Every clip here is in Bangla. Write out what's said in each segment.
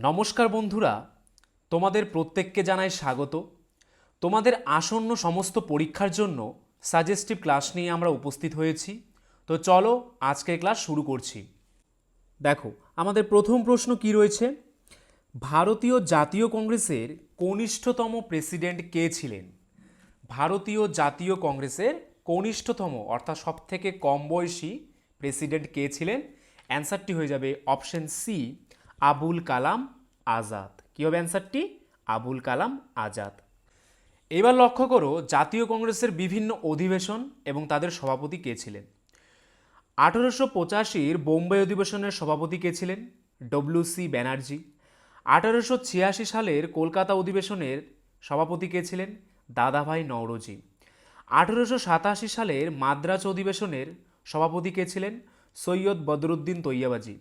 নমস্কার বন্ধুরা, তোমাদের প্রত্যেককে জানাই স্বাগত। তোমাদের আসন্ন সমস্ত পরীক্ষার জন্য সাজেস্টিভ ক্লাস নিয়ে আমরা উপস্থিত হয়েছি। তো চলো আজকের ক্লাস শুরু করছি। দেখো, আমাদের প্রথম প্রশ্ন কি রয়েছে? ভারতীয় জাতীয় কংগ্রেসের কনিষ্ঠতম প্রেসিডেন্ট কে ছিলেন? ভারতীয় জাতীয় কংগ্রেসের কনিষ্ঠতম অর্থাৎ সবথেকে কম বয়সী প্রেসিডেন্ট কে ছিলেন? অ্যান্সারটি হয়ে যাবে অপশন সি, আবুল কালাম আজাদ। কী হবে অ্যান্সারটি? আবুল কালাম আজাদ। এবার লক্ষ্য করো, জাতীয় কংগ্রেসের বিভিন্ন অধিবেশন এবং তাদের সভাপতি কে ছিলেন। 1885 বোম্বে অধিবেশনের সভাপতি কে ছিলেন? ডব্লিউ.সি. ব্যানার্জি। 1886 সালের কলকাতা অধিবেশনের সভাপতি কে ছিলেন? দাদাভাই নওরোজি। 1887 সালের মাদ্রাজ অধিবেশনের সভাপতি কে ছিলেন? সৈয়দ বদরুদ্দিন তৈয়বাজি।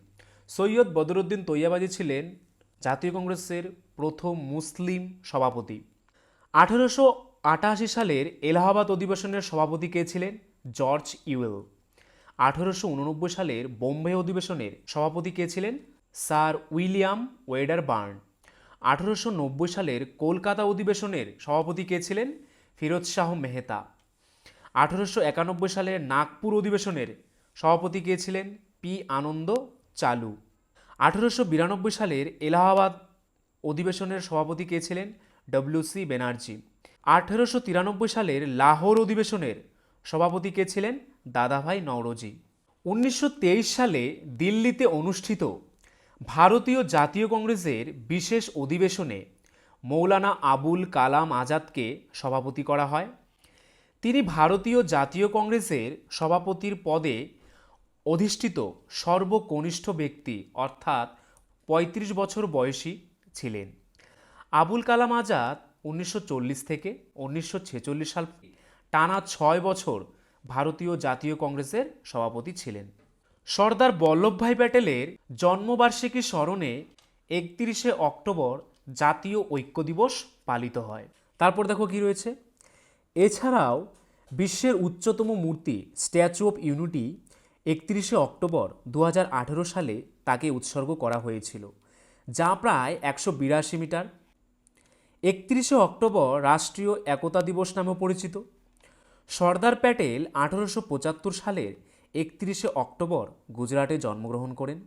সৈয়দ বদরুদ্দিন তৈয়বাজি ছিলেন জাতীয় কংগ্রেসের প্রথম মুসলিম সভাপতি। 1888 সালের এলাহাবাদ অধিবেশনের সভাপতি কে ছিলেন? জর্জ ইউয়েল। 1889 সালের বোম্বে অধিবেশনের সভাপতি কে ছিলেন? Sir William Wedderburn. 1890 সালের কলকাতা অধিবেশনের সভাপতি কে ছিলেন? ফিরোজ শাহ মেহতা। 1891 সালের নাগপুর অধিবেশনের সভাপতি কে ছিলেন? পি আনন্দ চালু। 1892 সালের এলাহাবাদ অধিবেশনের সভাপতি কে ছিলেন? ডব্লিউ.সি. ব্যানার্জি। 1893 সালের লাহোর অধিবেশনের সভাপতি কে ছিলেন? দাদাভাই নওরোজি। 1923 সালে দিল্লিতে অনুষ্ঠিত ভারতীয় জাতীয় কংগ্রেসের বিশেষ অধিবেশনে মৌলানা আবুল কালাম আজাদকে সভাপতি করা হয়। তিনি ভারতীয় জাতীয় কংগ্রেসের সভাপতির পদে অধিষ্ঠিত সর্বকনিষ্ঠ ব্যক্তি অর্থাৎ 35 বছর বয়সী ছিলেন। আবুল কালাম আজাদ 1940 থেকে 1946 সাল টানা 6 বছর ভারতীয় জাতীয় কংগ্রেসের সভাপতি ছিলেন। সর্দার বল্লভভাই প্যাটেলের জন্মবার্ষিকী স্মরণে 31শে অক্টোবর জাতীয় ঐক্য দিবস পালিত হয়। তারপর দেখো কি রয়েছে। এছাড়াও বিশ্বের উচ্চতম মূর্তি স্ট্যাচু অফ ইউনিটি 31শে অক্টোবর 2018 সালে তাকে উৎসর্গ করা হয়েছিল, যা প্রায় 182 মিটার। 31শে অক্টোবর রাষ্ট্রীয় একতা দিবস নামেও পরিচিত। সর্দার প্যাটেল 1875 সালের 31শে অক্টোবর গুজরাটে জন্মগ্রহণ করেন।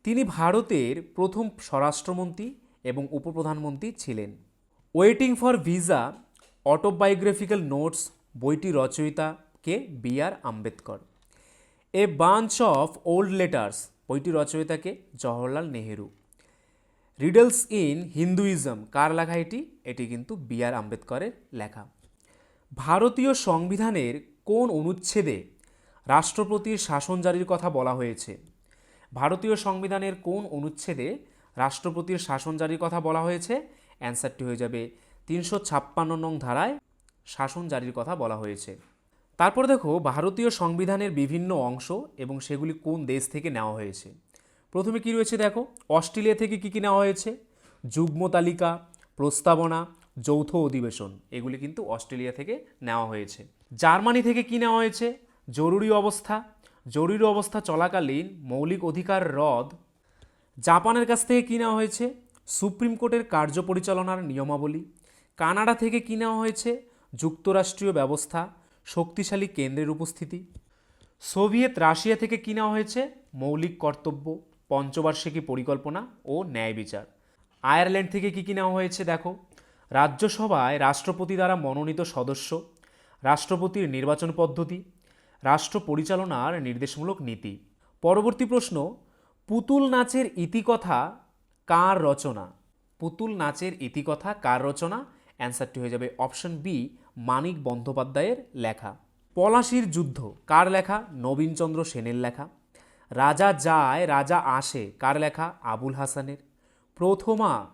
তিনি ভারতের প্রথম স্বরাষ্ট্রমন্ত্রী এবং উপপ্রধানমন্ত্রী ছিলেন। Waiting for visa autobiographical notes বইটি রচয়িতা কে? B R. Ambedkar. A bunch of old letters বইটি রচয়িতা কে? Jawaharlal Nehru. Riddles in Hinduism কার লেখা এটি? এটি কিন্তু বি.আর. আম্বেদকরের লেখা। ভারতীয় সংবিধানের কোন অনুচ্ছেদে রাষ্ট্রপতির শাসন জারির কথা বলা হয়েছে? ভারতীয় সংবিধানের কোন অনুচ্ছেদে রাষ্ট্রপতির শাসন জারির কথা বলা হয়েছে? অ্যান্সারটি হয়ে যাবে 356 নং ধারায় শাসন জারির কথা বলা হয়েছে। তারপর দেখো, ভারতীয় সংবিধানের বিভিন্ন অংশ এবং সেগুলি কোন দেশ থেকে নেওয়া হয়েছে। প্রথমে কি রয়েছে দেখো, অস্ট্রেলিয়া থেকে কি কি নেওয়া হয়েছে? যুগ্ম তালিকা, প্রস্তাবনা, যৌথ অধিবেশন, এগুলি কিন্তু অস্ট্রেলিয়া থেকে নেওয়া হয়েছে। জার্মানি থেকে কি নেওয়া হয়েছে? জরুরি অবস্থা, জরুরি অবস্থা চলাকালীন মৌলিক অধিকার রদ। জাপানের কাছ থেকে কি নেওয়া হয়েছে? সুপ্রিম কোর্টের কার্য পরিচালনার নিয়মাবলী। কানাডা থেকে কি নেওয়া হয়েছে? যুক্তরাষ্ট্রীয় ব্যবস্থা, শক্তিশালী কেন্দ্রের উপস্থিতি। সোভিয়েত রাশিয়া থেকে কি নেওয়া হয়েছে? মৌলিক কর্তব্য, পঞ্চবার্ষিকী পরিকল্পনা ও ন্যায় বিচার। আয়ারল্যান্ড থেকে কি কি নেওয়া হয়েছে দেখো, রাজ্যসভায় রাষ্ট্রপতি দ্বারা মনোনীত সদস্য, রাষ্ট্রপতির নির্বাচন পদ্ধতি, রাষ্ট্র পরিচালনার নির্দেশমূলক নীতি। পরবর্তী প্রশ্ন, পুতুল নাচের ইতিকথা কার রচনা? পুতুল নাচের ইতিকথা কার রচনা? অ্যান্সারটি হয়ে যাবে অপশন বি, মানিক বন্দ্যোপাধ্যায়ের লেখা। পলাশির যুদ্ধ কার লেখা? নবীনচন্দ্র সেনের লেখা। রাজা যায় রাজা আসে কার লেখা? আবুল হাসানের। প্রথমা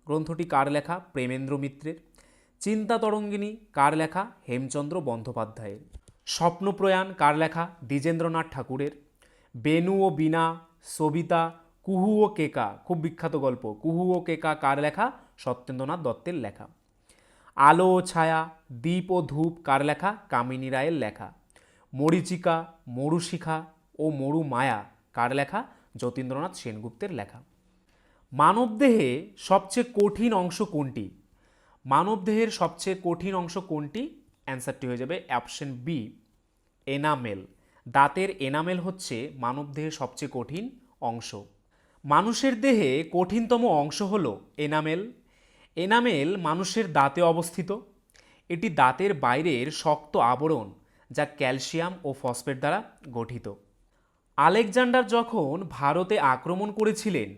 গ্রন্থটি কার লেখা? প্রেমেন্দ্র মিত্রের। চিন্তা তরঙ্গিনী কার লেখা? হেমচন্দ্র বন্দ্যোপাধ্যায়ের। স্বপ্নপ্রয়াণ কার লেখা? দ্বিজেন্দ্রনাথ ঠাকুরের। বেনু ও বীণা, সবিতা, কুহু ও কেকা, খুব বিখ্যাত গল্প, কুহু ও কেকা কার লেখা? সত্যেন্দ্রনাথ দত্তের লেখা। আলো ও ছায়া, দীপ ও ধূপ কার লেখা? কামিনী রায়ের লেখা। মরীচিকা, মরুশিখা ও মরু মায়া কার লেখা? যতীন্দ্রনাথ সেনগুপ্তের লেখা। মানবদেহে সবচেয়ে কঠিন অংশ কোনটি? মানবদেহের সবচেয়ে কঠিন অংশ কোনটি? অ্যান্সারটি হয়ে যাবে অপশন বি, এনামেল। দাঁতের এনামেল হচ্ছে মানবদেহের সবচেয়ে কঠিন অংশ। মানুষের দেহে কঠিনতম অংশ হল এনামেল। এনামেল মানুষের দাঁতে অবস্থিত। এটি দাঁতের বাইরের শক্ত আবরণ, যা ক্যালসিয়াম ও ফসফেট দ্বারা গঠিত। আলেকজান্ডার যখন ভারতে আক্রমণ করেছিলেন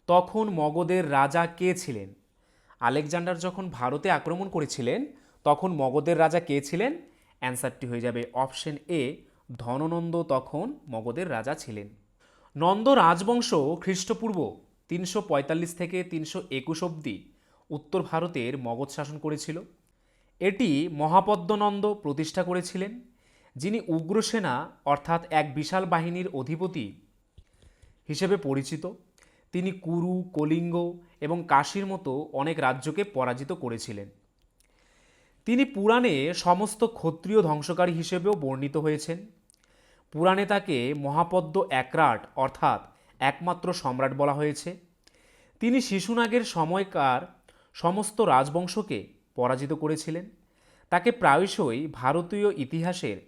তখন মগধের রাজা কে ছিলেন? আলেকজান্ডার যখন ভারতে আক্রমণ করেছিলেন তখন মগধের রাজা কে ছিলেন? অ্যান্সারটি হয়ে যাবে অপশন এ, ধননন্দ তখন মগধের রাজা ছিলেন। নন্দ রাজবংশ খ্রিস্টপূর্ব 345 থেকে 321 অবধি উত্তর ভারতের মগধ শাসন করেছিল। এটি মহাপদ্মনন্দ প্রতিষ্ঠা করেছিলেন, যিনি উগ্রসেনা অর্থাৎ এক বিশাল বাহিনীর অধিপতি হিসেবে পরিচিত। তিনি কুরু, কলিঙ্গ এবং কাশীর মতো অনেক রাজ্যকে পরাজিত করেছিলেন। তিনি পুরাণে সমস্ত ক্ষত্রিয় ধ্বংসকারী হিসেবেও বর্ণিত হয়েছেন। পুরাণে তাকে মহাপদ্ম একরাট অর্থাৎ একমাত্র সম্রাট বলা হয়েছে। তিনি শিশুনাগের সময়কার সমস্ত রাজবংশকে পরাজিত করেছিলেন। তাকে প্রায়শই ভারতীয় ইতিহাসের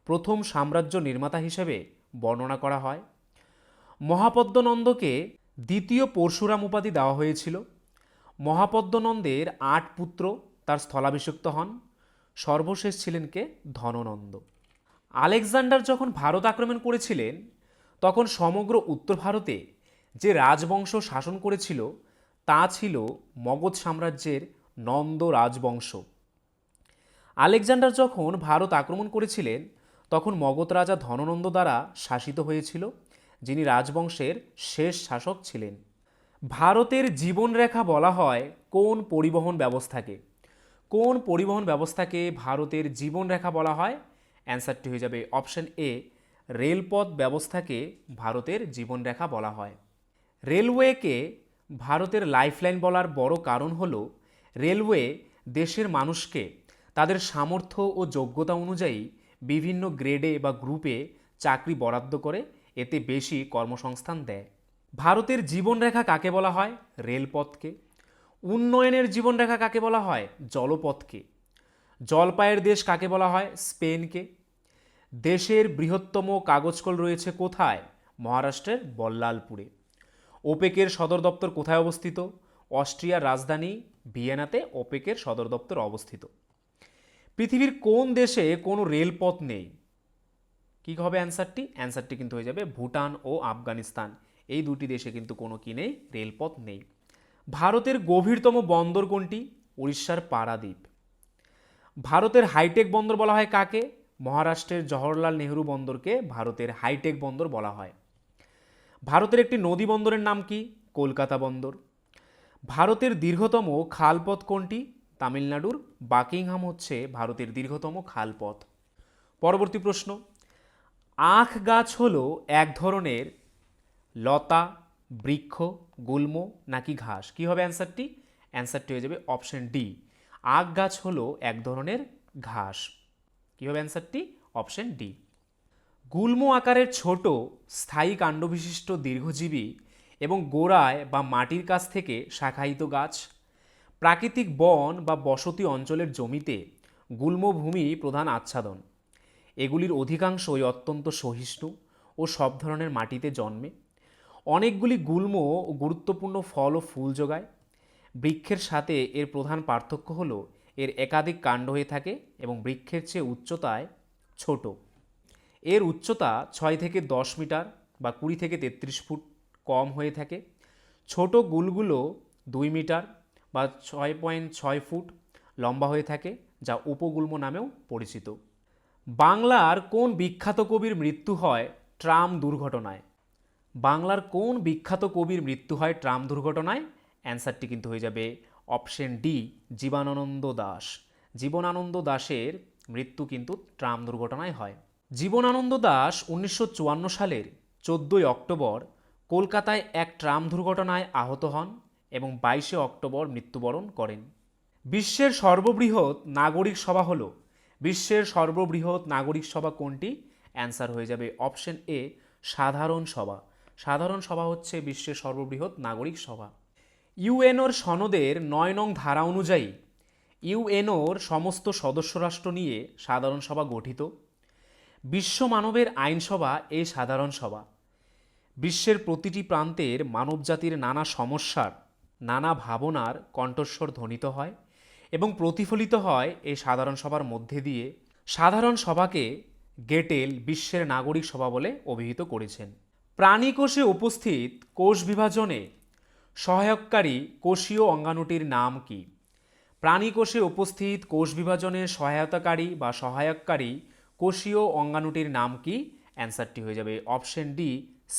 প্রথম সাম্রাজ্য নির্মাতা হিসেবে বর্ণনা করা হয়। মহাপদ্মনন্দকে দ্বিতীয় পরশুরাম উপাধি দেওয়া হয়েছিল। মহাপদ্মনন্দের 8 পুত্র তার স্থলাভিষিক্ত হন। সর্বশেষ ছিলেন কে? ধননন্দ। আলেকজান্ডার যখন ভারত আক্রমণ করেছিলেন তখন সমগ্র উত্তর ভারতে যে রাজবংশ শাসন করেছিল তা ছিল মগধ সাম্রাজ্যের নন্দ রাজবংশ। আলেকজান্ডার যখন ভারত আক্রমণ করেছিলেন তখন মগধ রাজা ধননন্দ দ্বারা শাসিত হয়েছিল, যিনি রাজবংশের শেষ শাসক ছিলেন। ভারতের জীবনরেখা বলা হয় কোন পরিবহন ব্যবস্থাকে? কোন পরিবহন ব্যবস্থাকে ভারতের জীবনরেখা বলা হয়? অ্যান্সারটি হয়ে যাবে অপশন এ, রেলপথ ব্যবস্থাকে ভারতের জীবনরেখা বলা হয়। রেলওয়েকে ভারতের লাইফলাইন বলার বড় কারণ হল রেলওয়ে দেশের মানুষকে তাদের সামর্থ্য ও যোগ্যতা অনুযায়ী বিভিন্ন গ্রেডে বা গ্রুপে চাকরি বরাদ্দ করে, এতে বেশি কর্মসংস্থান দেয়। ভারতের জীবনরেখা কাকে বলা হয়? রেলপথকে। উন্নয়নের জীবনরেখা কাকে বলা হয়? জলপথকে। জলপাইয়ের দেশ কাকে বলা হয়? স্পেনকে। দেশের বৃহত্তম কাগজ কল রয়েছে কোথায়? মহারাষ্ট্রের বল্লালপুরে। ওপেকের সদর দপ্তর কোথায় অবস্থিত? অস্ট্রিয়ার রাজধানী ভিয়েনাতে ওপেকের সদর দপ্তর অবস্থিত। পৃথিবীর কোন দেশে কোনো রেলপথ নেই? কী হবে অ্যান্সারটি? অ্যান্সারটি কিন্তু হয়ে যাবে ভুটান ও আফগানিস্তান। এই দুটি দেশে কিন্তু কোনো কি নেই? রেলপথ নেই। ভারতের গভীরতম বন্দর কোনটি? উড়িষ্যার পারাদ্বীপ। ভারতের হাইটেক বন্দর বলা হয় কাকে? মহারাষ্ট্রের জওহরলাল নেহরু বন্দরকে ভারতের হাইটেক বন্দর বলা হয়। ভারতের একটি নদী বন্দরের নাম কি? কলকাতা বন্দর। ভারতের দীর্ঘতম খালপথ কোনটি? তামিলনাড়ুর বাকিংহাম হচ্ছে ভারতের দীর্ঘতম খালপথ। পরবর্তী প্রশ্ন, আখ গাছ হলো এক ধরনের লতা, বৃক্ষ, গুল্ম নাকি ঘাস? কী হবে অ্যান্সারটি? অ্যান্সারটি হয়ে যাবে অপশন ডি, আখ গাছ হলো এক ধরনের ঘাস। কী হবে অ্যান্সারটি? Option D. গুল্ম আকারের ছোট স্থায়ী কাণ্ডবিশিষ্ট দীর্ঘজীবী এবং গোড়ায় বা মাটির কাছ থেকে শাখায়িত গাছ। প্রাকৃতিক বন বা বসতি অঞ্চলের জমিতে গুল্মভূমি প্রধান আচ্ছাদন। এগুলির অধিকাংশই অত্যন্ত সহিষ্ণু ও সব ধরনের মাটিতে জন্মে। অনেকগুলি গুল্ম গুরুত্বপূর্ণ ফল ও ফুল যোগায়। বৃক্ষের সাথে এর প্রধান পার্থক্য হল এর একাধিক কাণ্ড হয়ে থাকে এবং বৃক্ষের চেয়ে উচ্চতায় ছোট। এর উচ্চতা 6 থেকে 10 মিটার বা 20 থেকে 33 ফুট কম হয়ে থাকে। ছোট গুলগুলো 2 মিটার বা 6.6 ফুট লম্বা হয়ে থাকে, যা উপগুল্ম নামেও পরিচিত। বাংলার কোন বিখ্যাত কবির মৃত্যু হয় ট্রাম দুর্ঘটনায়? বাংলার কোন বিখ্যাত কবির মৃত্যু হয় ট্রাম দুর্ঘটনায়? অ্যান্সারটি কিন্তু হয়ে যাবে অপশন ডি, জীবনানন্দ দাশ। জীবনানন্দ দাশের মৃত্যু কিন্তু ট্রাম দুর্ঘটনায় হয়। জীবনানন্দ দাশ 1954 সালের 14 অক্টোবর কলকাতায় এক ট্রাম দুর্ঘটনায় আহত হন এবং 22 অক্টোবর মৃত্যুবরণ করেন। বিশ্বের সর্ববৃহৎ নাগরিক সভা হল? বিশ্বের সর্ববৃহৎ নাগরিক সভা কোনটি? অ্যান্সার হয়ে যাবে অপশন এ, সাধারণ সভা। সাধারণ সভা হচ্ছে বিশ্বের সর্ববৃহৎ নাগরিক সভা। ইউএনওর সনদের ৯ নং ধারা অনুযায়ী ইউএনওর সমস্ত সদস্য রাষ্ট্র নিয়ে সাধারণ সভা গঠিত। বিশ্ব মানবের আইনসভা এই সাধারণ সভা বিশ্বের প্রতিটি প্রান্তের মানবজাতির নানা সমস্যার, নানা ভাবনার কণ্ঠস্বর ধ্বনিত হয় এবং প্রতিফলিত হয় এই সাধারণ সভার মধ্যে দিয়ে। সাধারণ সভাকে গেটেল বিশ্বের নাগরিক সভা বলে অভিহিত করেছেন। প্রাণীকোষে উপস্থিত কোষ বিভাজনে সহায়ককারী কোষীয় অঙ্গাণুটির নাম কি? প্রাণীকোষে উপস্থিত কোষ বিভাজনে সহায়তাকারী বা সহায়ককারী কোষীয় অঙ্গাণুটির নাম কি? অ্যান্সারটি হয়ে যাবে অপশন ডি,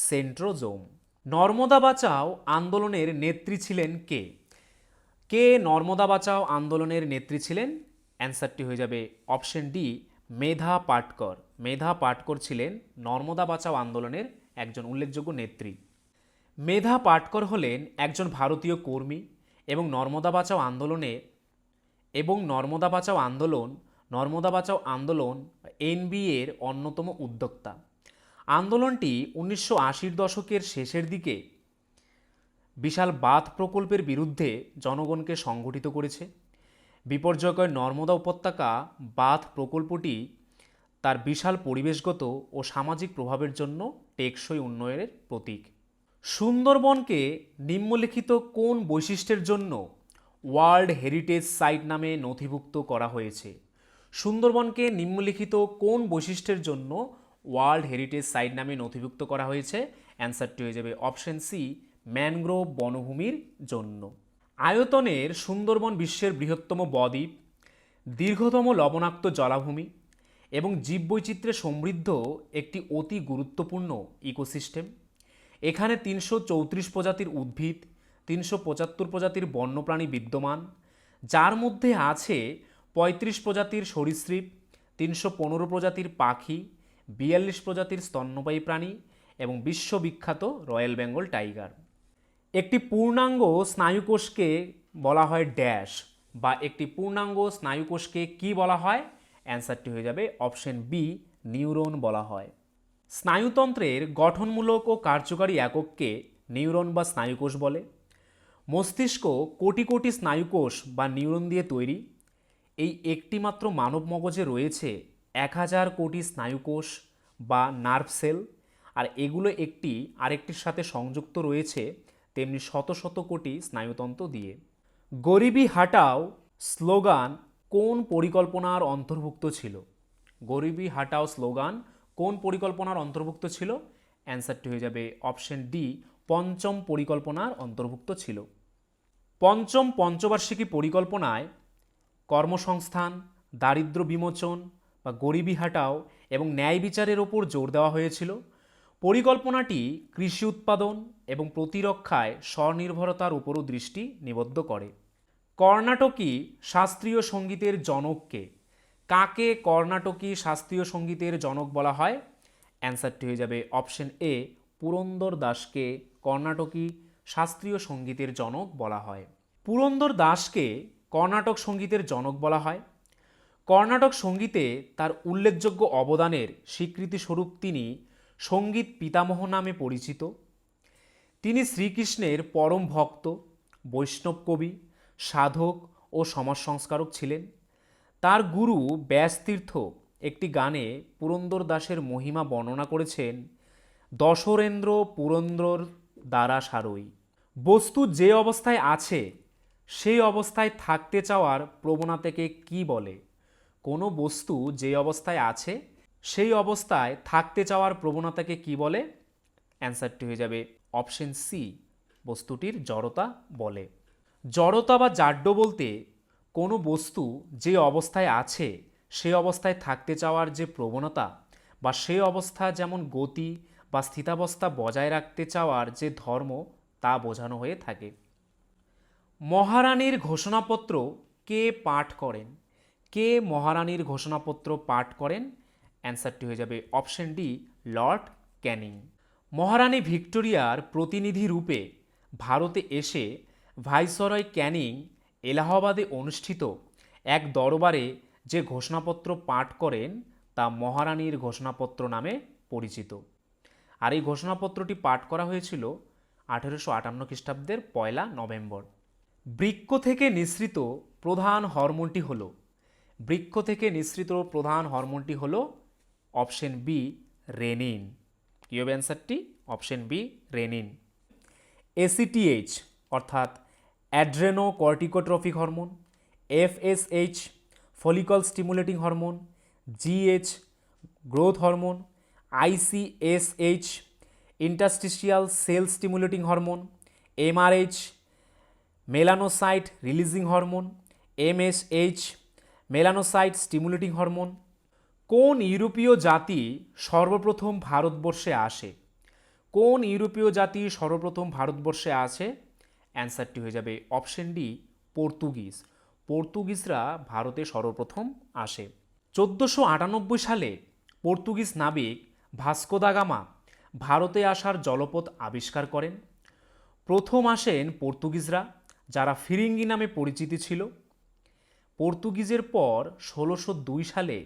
সেন্ট্রোজোম। নর্মদা বাঁচাও আন্দোলনের নেত্রী ছিলেন কে? কে নর্মদা বাঁচাও আন্দোলনের নেত্রী ছিলেন? অ্যান্সারটি হয়ে যাবে অপশন ডি, মেধা পাটকর। মেধা পাটকর ছিলেন নর্মদা বাঁচাও আন্দোলনের একজন উল্লেখযোগ্য নেত্রী। মেধা পাটকর হলেন একজন ভারতীয় কর্মী এবং নর্মদা বাঁচাও আন্দোলন এনবিএ এর অন্যতম উদ্যোক্তা। আন্দোলনটি 1980-র দশকের শেষের দিকে বিশাল বাঁধ প্রকল্পের বিরুদ্ধে জনগণকে সংগঠিত করেছে। বিপর্যয়কর নর্মদা উপত্যকা বাঁধ প্রকল্পটি তার বিশাল পরিবেশগত ও সামাজিক প্রভাবের জন্য টেকসই উন্নয়নের প্রতীক। সুন্দরবনকে নিম্নলিখিত কোন বৈশিষ্ট্যের জন্য ওয়ার্ল্ড হেরিটেজ সাইট নামে নথিভুক্ত করা হয়েছে? সুন্দরবনকে নিম্নলিখিত কোন বৈশিষ্ট্যের জন্য ওয়ার্ল্ড হেরিটেজ সাইট নামে নথিভুক্ত করা হয়েছে? অ্যান্সারটি হয়ে যাবে অপশন সি, ম্যানগ্রোভ বনভূমির জন্য। আয়তনের সুন্দরবন বিশ্বের বৃহত্তম বদ্বীপ, দীর্ঘতম লবণাক্ত জলাভূমি এবং জীববৈচিত্র্যে সমৃদ্ধ একটি অতি গুরুত্বপূর্ণ ইকোসিস্টেম। এখানে 334 প্রজাতির উদ্ভিদ, 375 প্রজাতির বন্যপ্রাণী বিদ্যমান, যার মধ্যে আছে 35 প্রজাতির সরীসৃপ, 315 প্রজাতির পাখি, 42 প্রজাতির স্তন্যপায়ী প্রাণী এবং বিশ্ববিখ্যাত রয়্যাল বেঙ্গল টাইগার। একটি পূর্ণাঙ্গ স্নায়ুকোষকে বলা হয় ড্যাশ, বা একটি পূর্ণাঙ্গ স্নায়ুকোষকে কি বলা হয়? অ্যান্সারটি হয়ে যাবে অপশন বি, নিউরন বলা হয়। স্নায়ুতন্ত্রের গঠনমূলক ও কার্যকারী একককে নিউরন বা স্নায়ুকোষ বলে। মস্তিষ্ক কোটি কোটি স্নায়ুকোষ বা নিউরন দিয়ে তৈরি। এই একটিমাত্র মানব মগজে রয়েছে 1000 কোটি স্নায়ুকোষ বা নার্ভ সেল, আর এগুলো একটি আরেকটির সাথে সংযুক্ত রয়েছে তেমনি শত শত কোটি স্নায়ুতন্ত্র দিয়ে। গরিবি হাটাও স্লোগান কোন পরিকল্পনার অন্তর্ভুক্ত ছিল? গরিবি হাটাও স্লোগান কোন পরিকল্পনার অন্তর্ভুক্ত ছিল? অ্যান্সারটি হয়ে যাবে অপশন ডি, পঞ্চম পরিকল্পনার অন্তর্ভুক্ত ছিল। পঞ্চম পঞ্চবার্ষিকী পরিকল্পনায় কর্মসংস্থান, দারিদ্র্য বিমোচন বা গরিবি হাটাও এবং ন্যায় বিচারের ওপর জোর দেওয়া হয়েছিল। পরিকল্পনাটি কৃষি উৎপাদন এবং প্রতিরক্ষায় স্বনির্ভরতার উপরও দৃষ্টি নিবদ্ধ করে। কর্ণাটকী শাস্ত্রীয় সঙ্গীতের জনককে? কাকে কর্ণাটকী শাস্ত্রীয় সঙ্গীতের জনক বলা হয়? অ্যান্সারটি হয়ে যাবে অপশন এ, পুরন্দর দাসকে কর্ণাটকী শাস্ত্রীয় সঙ্গীতের জনক বলা হয়। পুরন্দর দাসকে কর্ণাটক সঙ্গীতের জনক বলা হয়। কর্ণাটক সঙ্গীতে তার উল্লেখযোগ্য অবদানের স্বীকৃতিস্বরূপ তিনি সঙ্গীত পিতামহ নামে পরিচিত। তিনি শ্রীকৃষ্ণের পরম ভক্ত, বৈষ্ণব কবি, সাধক ও সমাজ সংস্কারক ছিলেন। তার গুরু ব্যাসতীর্থ একটি গানে পুরন্দর দাসের মহিমা বর্ণনা করেছেন, দশরেন্দ্র পুরন্দর দ্বারা সারই। বস্তু যে অবস্থায় আছে সেই অবস্থায় থাকতে চাওয়ার প্রবণতাকে কি বলে? কোনো বস্তু যে অবস্থায় আছে সেই অবস্থায় থাকতে চাওয়ার প্রবণতাকে কি বলে? অ্যান্সারটি হয়ে যাবে অপশন সি, বস্তুটির জড়তা বলে। জড়তা বা জাড্য বলতে কোনো বস্তু যে অবস্থায় আছে সে অবস্থায় থাকতে চাওয়ার যে প্রবণতা বা সে অবস্থা, যেমন গতি বা স্থিতাবস্থা বজায় রাখতে চাওয়ার যে ধর্ম, তা বোঝানো হয়ে থাকে। মহারানীর ঘোষণাপত্র কে পাঠ করেন? কে মহারানীর ঘোষণাপত্র পাঠ করেন? অ্যান্সারটি হয়ে যাবে অপশন ডি, লর্ড ক্যানিং। মহারানী ভিক্টোরিয়ার প্রতিনিধি রূপে ভারতে এসে ভাইসরয় ক্যানিং এলাহাবাদে অনুষ্ঠিত এক দরবারে যে ঘোষণাপত্র পাঠ করেন তা মহারানীর ঘোষণাপত্র নামে পরিচিত। আর এই ঘোষণাপত্রটি পাঠ করা হয়েছিল 1858 খ্রিস্টাব্দের 1 নভেম্বর। বৃক্ক থেকে নিঃসৃত প্রধান হরমোনটি হল, বৃক্ক থেকে নিঃসৃত প্রধান হরমোনটি হল অপশন বি রেনিন। কী হবে অ্যান্সারটি? Option B renin. এসিটিএইচ অর্থাৎ adrenocorticotrophic hormone, FSH follicle stimulating hormone, GH growth hormone, ICSH interstitial cell stimulating hormone, MRH melanocyte releasing hormone, MSH melanocyte stimulating hormone. কোন ইউরোপীয় জাতি সর্বপ্রথম ভারতবর্ষে আসে? কোন ইউরোপীয় জাতি সর্বপ্রথম ভারতবর্ষে আসে? অ্যান্সারটি হয়ে যাবে অপশন ডি পর্তুগিজ। পর্তুগিজরা ভারতে সর্বপ্রথম আসে। 1498 সালে পর্তুগিজ নাবিক ভাস্কো দা গামা ভারতে আসার জলপথ আবিষ্কার করেন। প্রথম আসেন পর্তুগিজরা, যারা ফিরিঙ্গি নামে পরিচিতি ছিল। পর্তুগিজের পর 1602 সালে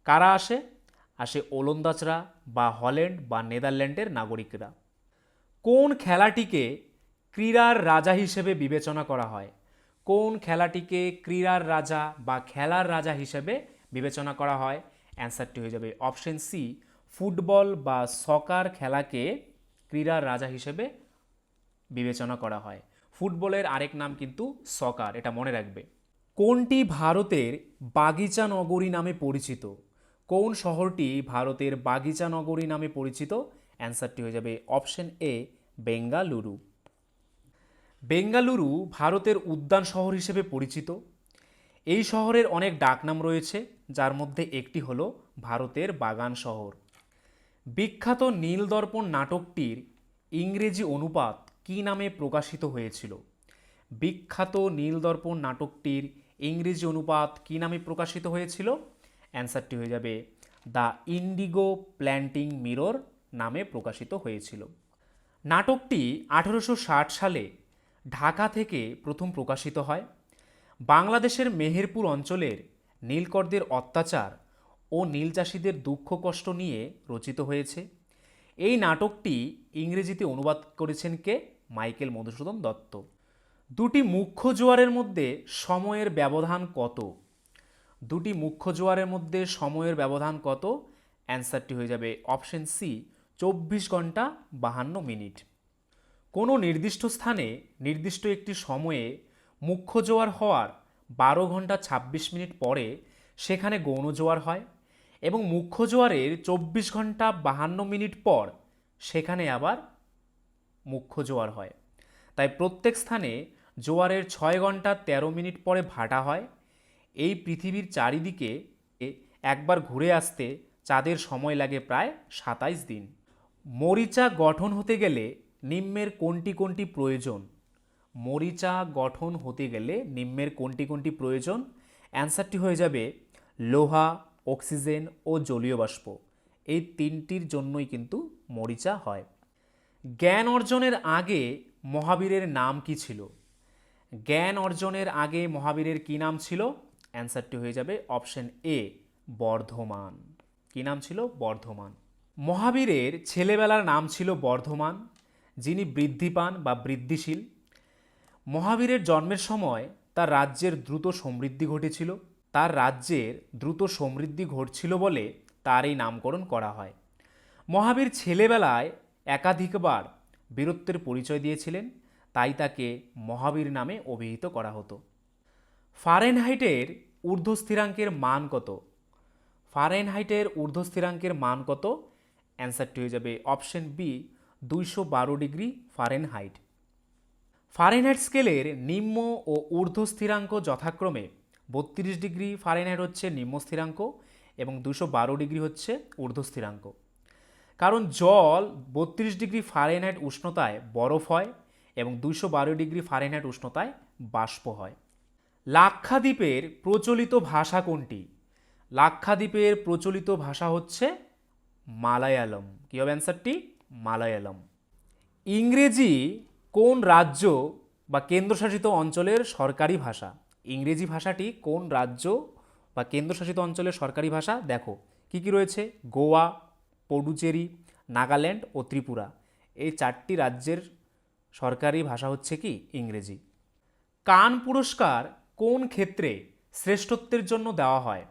কারা আসে? আসে ওলন্দাজরা বা হল্যান্ড বা নেদারল্যান্ডের নাগরিকরা। কোন খেলাটিকে ক্রীড়ার রাজা হিসেবে বিবেচনা করা হয়? কোন খেলাটিকে ক্রীড়ার রাজা বা খেলার রাজা হিসেবে বিবেচনা করা হয়? অ্যান্সারটি হয়ে যাবে অপশন সি ফুটবল বা সকার খেলাকে ক্রীড়ার রাজা হিসেবে বিবেচনা করা হয়। ফুটবলের আরেক নাম কিন্তু সকার, এটা মনে রাখবে। কোনটি ভারতের বাগিচা নগরী নামে পরিচিত? কোন শহরটি ভারতের বাগিচা নগরী নামে পরিচিত? অ্যান্সারটি হয়ে যাবে অপশন এ বেঙ্গালুরু। বেঙ্গালুরু ভারতের উদ্যান শহর হিসেবে পরিচিত। এই শহরের অনেক ডাকনাম রয়েছে, যার মধ্যে একটি হলো ভারতের বাগান শহর। বিখ্যাত নীলদর্পণ নাটকটির ইংরেজি অনুবাদ কী নামে প্রকাশিত হয়েছিল? বিখ্যাত নীলদর্পণ নাটকটির ইংরেজি অনুবাদ কী নামে প্রকাশিত হয়েছিল? অ্যান্সারটি হয়ে যাবে দ্য ইন্ডিগো প্ল্যান্টিং মিরর নামে প্রকাশিত হয়েছিল। নাটকটি 1860 সালে ঢাকা থেকে প্রথম প্রকাশিত হয়। বাংলাদেশের মেহেরপুর অঞ্চলের নীলকরদের অত্যাচার ও নীল চাষিদের দুঃখ কষ্ট নিয়ে রচিত হয়েছে। এই নাটকটি ইংরেজিতে অনুবাদ করেছেন কে? মাইকেল মধুসূদন দত্ত। দুটি মুখ্য জোয়ারের মধ্যে সময়ের ব্যবধান কত? দুটি মুখ্য জোয়ারের মধ্যে সময়ের ব্যবধান কত? অ্যান্সারটি হয়ে যাবে অপশন সি 24 ঘন্টা 52 মিনিট। কোনো নির্দিষ্ট স্থানে নির্দিষ্ট একটি সময়ে মুখ্য জোয়ার হওয়ার 12 ঘন্টা 26 মিনিট পরে সেখানে গৌণ জোয়ার হয় এবং মুখ্য জোয়ারের 24 ঘন্টা 52 মিনিট পর সেখানে আবার মুখ্য জোয়ার হয়। তাই প্রত্যেক স্থানে জোয়ারের 6 ঘন্টা 13 মিনিট পরে ভাটা হয়। এই পৃথিবীর চারিদিকে একবার ঘুরে আসতে চাঁদের সময় লাগে প্রায় 27 দিন। মরিচা গঠন হতে গেলে নিম্নের কোনটি কোনটি প্রয়োজন? মরিচা গঠন হতে গেলে নিম্নের কোনটি কোনটি প্রয়োজন? অ্যান্সারটি হয়ে যাবে লোহা, অক্সিজেন ও জলীয় বাষ্প। এই তিনটির জন্যই কিন্তু মরিচা হয়। জ্ঞান অর্জনের আগে মহাবীরের নাম কি ছিল? জ্ঞান অর্জনের আগে মহাবীরের কি নাম ছিল? অ্যান্সারটি হয়ে যাবে অপশন এ বর্ধমান। কি নাম ছিল? বর্ধমান। মহাবীরের ছেলেবেলার নাম ছিল বর্ধমান, যিনি বৃদ্ধি পান বা বৃদ্ধিশীল। মহাবীরের জন্মের সময় তার রাজ্যের দ্রুত সমৃদ্ধি ঘটেছিল। তার রাজ্যের দ্রুত সমৃদ্ধি ঘটছিল বলে তার এই নামকরণ করা হয়। মহাবীর ছেলেবেলায় একাধিকবার বীরত্বের পরিচয় দিয়েছিলেন, তাই তাকে মহাবীর নামে অভিহিত করা হতো। ফারেনহাইটের ঊর্ধ্বস্থিরাঙ্কের মান কত? ফারেনহাইটের ঊর্ধ্বস্থিরাঙ্কের মান কত? অ্যান্সারটি হয়ে যাবে option B 212 degree Fahrenheit. Fahrenheit স্কেলের নিম্ন ও ঊর্ধ্ব স্থিরাঙ্ক যথাক্রমে 32 ডিগ্রি ফারেনহাইট হচ্ছে নিম্ন স্থিরাঙ্ক এবং 212 ডিগ্রি হচ্ছে ঊর্ধ্ব স্থিরাঙ্ক। কারণ জল 32 ডিগ্রি ফারেনহাইট উষ্ণতায় বরফ হয় এবং 212 ডিগ্রি ফারেনহাইট উষ্ণতায় বাষ্প হয়। লাক্ষাদ্বীপের প্রচলিত ভাষা কোনটি? লাক্ষাদ্বীপের প্রচলিত ভাষা হচ্ছে মালায়ালম। কী হবে অ্যান্সারটি? মালায়ালম। ইংরেজি কোন রাজ্য বা কেন্দ্রশাসিত অঞ্চলের সরকারি ভাষা? ইংরেজি ভাষাটি কোন রাজ্য বা কেন্দ্রশাসিত অঞ্চলের সরকারি ভাষা? দেখো কি কি রয়েছে: গোয়া, পডুচেরি, নাগাল্যান্ড ও ত্রিপুরা। এই 4টি রাজ্যের সরকারি ভাষা হচ্ছে কি ইংরেজি। কান পুরস্কার কোন ক্ষেত্রে শ্রেষ্ঠত্বের জন্য দেওয়া হয়?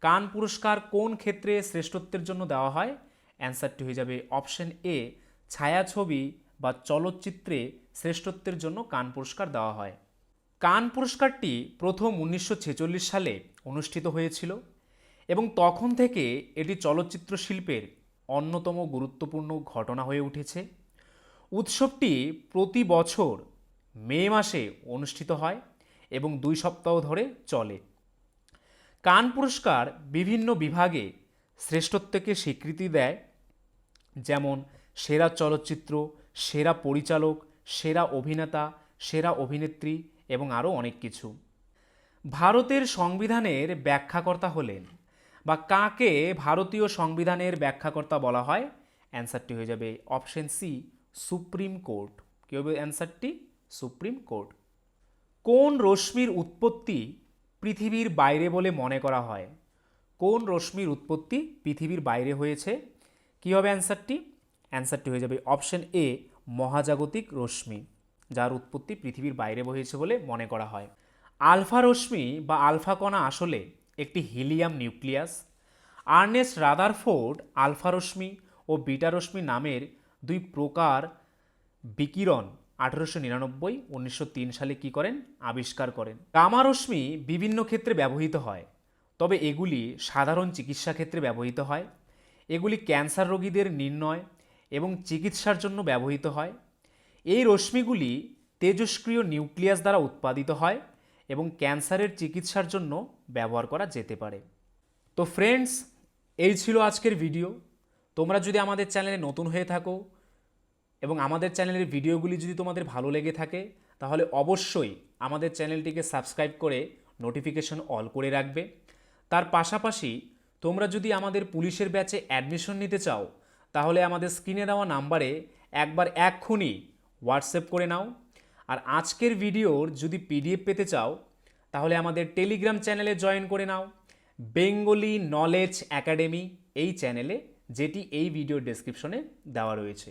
কান পুরস্কার কোন ক্ষেত্রে শ্রেষ্ঠত্বের জন্য দেওয়া হয়? অ্যান্সারটি হয়ে যাবে অপশন এ, ছায়াছবি বা চলচ্চিত্রে শ্রেষ্ঠত্বের জন্য কান পুরস্কার দেওয়া হয়। কান পুরস্কারটি প্রথম 1946 সালে অনুষ্ঠিত হয়েছিল এবং তখন থেকে এটি চলচ্চিত্র শিল্পের অন্যতম গুরুত্বপূর্ণ ঘটনা হয়ে উঠেছে। উৎসবটি প্রতি বছর মে মাসে অনুষ্ঠিত হয় এবং 2 সপ্তাহ ধরে চলে। কান পুরস্কার বিভিন্ন বিভাগে শ্রেষ্ঠত্বকে স্বীকৃতি দেয়, যেমন সেরা চলচ্চিত্র, সেরা পরিচালক, সেরা অভিনেতা, সেরা অভিনেত্রী এবং আরও অনেক কিছু। ভারতের সংবিধানের ব্যাখ্যাকর্তা হলেন বা কাকে ভারতীয় সংবিধানের ব্যাখ্যাকর্তা বলা হয়? অ্যান্সারটি হয়ে যাবে অপশন সি, সুপ্রিম কোর্ট। কী হবে অ্যান্সারটি? Supreme Court. কোন রশ্মির উৎপত্তি পৃথিবীর বাইরে বলে মনে করা হয়? কোন রশ্মির উৎপত্তি পৃথিবীর বাইরে হয়েছে? কী হবে অ্যান্সারটি? অ্যান্সারটি হয়ে যাবে অপশন এ, মহাজাগতিক রশ্মি, যার উৎপত্তি পৃথিবীর বাইরে হয়েছে বলে মনে করা হয়। আলফা রশ্মি বা আলফা কণা আসলে একটি helium nucleus. Ernest Rutherford alpha রশ্মি ও বিটা রশ্মি নামের 2 প্রকার বিকিরণ 1899-1903 সালে কী করেন? আবিষ্কার করেন। গামা রশ্মি বিভিন্ন ক্ষেত্রে ব্যবহৃত হয়, তবে এগুলি সাধারণ চিকিৎসা ক্ষেত্রে ব্যবহৃত হয়। এগুলি ক্যান্সার রোগীদের নির্ণয় এবং চিকিৎসার জন্য ব্যবহৃত হয়। এই রশ্মিগুলি তেজস্ক্রিয় নিউক্লিয়াস দ্বারা উৎপাদিত হয় এবং ক্যান্সারের চিকিৎসার জন্য ব্যবহার করা যেতে পারে। তো ফ্রেন্ডস, এই ছিল আজকের ভিডিও। তোমরা যদি আমাদের চ্যানেলে নতুন হয়ে থাকো এবং আমাদের চ্যানেলের ভিডিওগুলি যদি তোমাদের ভালো লেগে থাকে, তাহলে অবশ্যই আমাদের চ্যানেলটিকে সাবস্ক্রাইব করে নোটিফিকেশন অল করে রাখবে। তার পাশাপাশি তোমরা যদি আমাদের পুলিশের ব্যাচে অ্যাডমিশন নিতে চাও, তাহলে আমাদের স্ক্রিনে দেওয়া নাম্বারে একবার এক্ষুনি হোয়াটসঅ্যাপ করে নাও। আর আজকের ভিডিওর যদি পিডিএফ পেতে চাও, তাহলে আমাদের টেলিগ্রাম চ্যানেলে জয়েন করে নাও, বেঙ্গলি নলেজ একাডেমি এই চ্যানেলে, যেটি এই ভিডিওর ডেসক্রিপশনে দেওয়া রয়েছে।